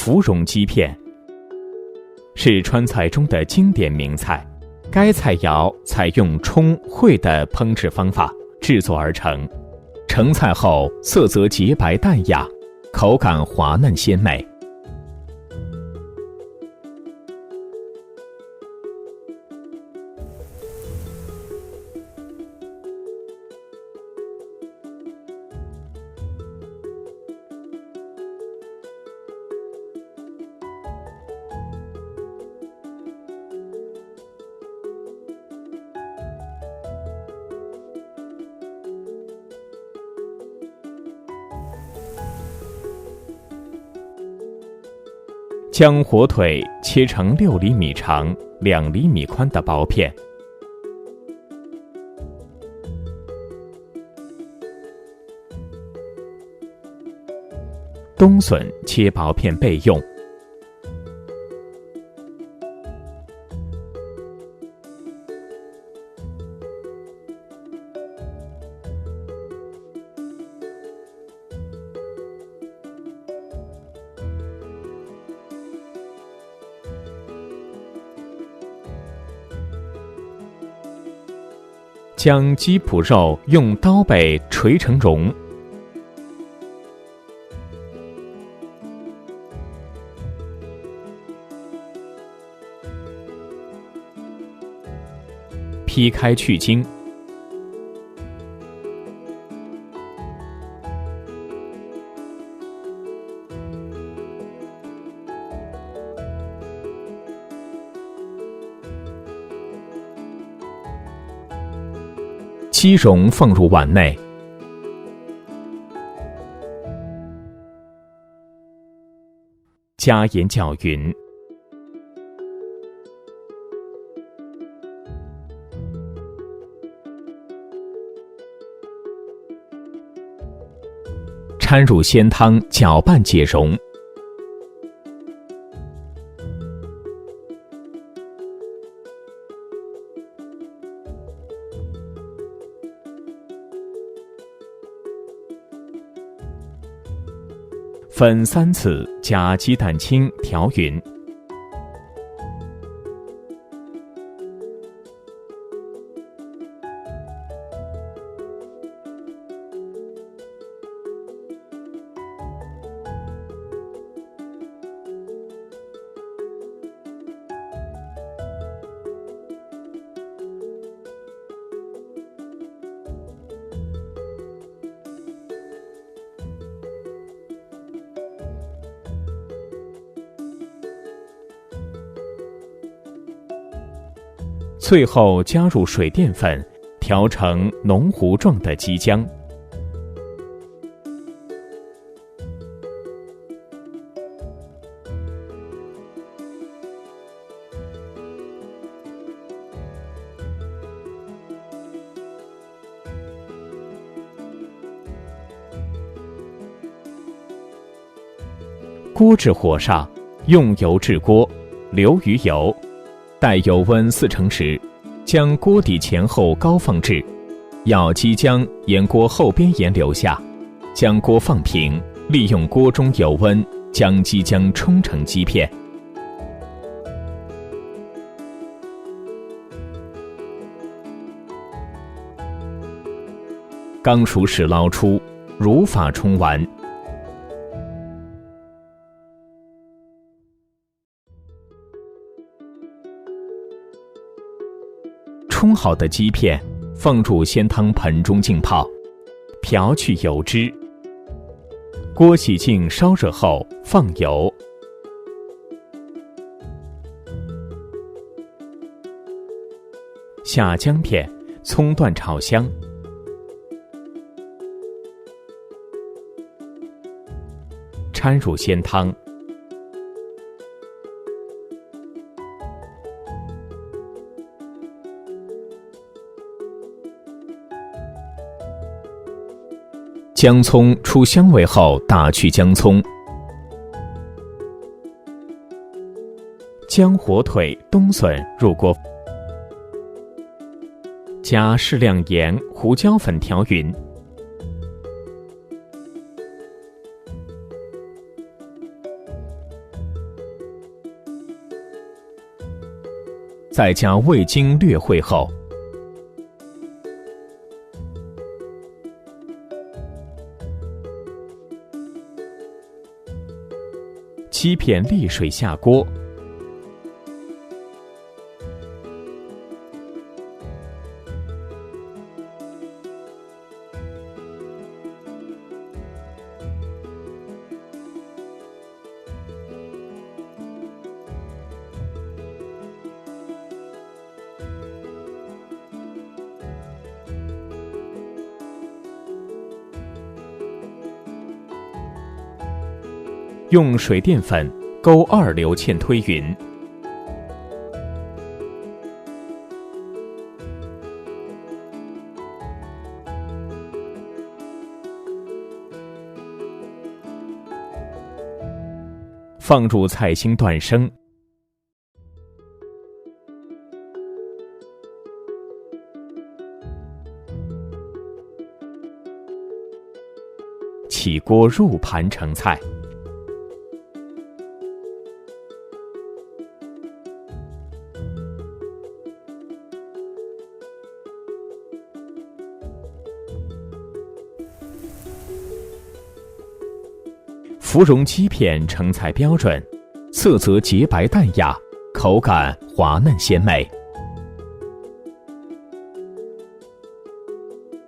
芙蓉鸡片，是川菜中的经典名菜。该菜肴采用冲烩的烹制方法制作而成，成菜后色泽洁白淡雅，口感滑嫩鲜美。将火腿切成6厘米长、2厘米宽的薄片，冬笋切薄片备用。将鸡脯肉用刀背捶成蓉，劈开去筋，鸡蓉放入碗内，加盐搅匀，掺入鲜汤搅拌解溶。分3次加鸡蛋清调匀，最后加入水淀粉，调成浓糊状的鸡浆。锅至火上，用油至锅，留余油。待油温4成时，将锅底前后高放置，舀鸡浆沿锅后边沿流下，将锅放平，利用锅中油温将鸡浆冲成鸡片。刚熟时捞出，如法冲完。冲好的鸡片放入鲜汤盆中浸泡，漂去油脂。锅洗净烧热后放油，下姜片、葱段炒香，掺入鲜汤，姜葱出香味后打去姜葱，将火腿、冬笋入锅，加适量盐、胡椒粉调匀，再加味精略烩后，7片沥水下锅，用水淀粉勾2流芡推匀，放入菜心断生，起锅入盘盛菜。芙蓉鸡片成菜标准，色泽洁白淡雅，口感滑嫩鲜美。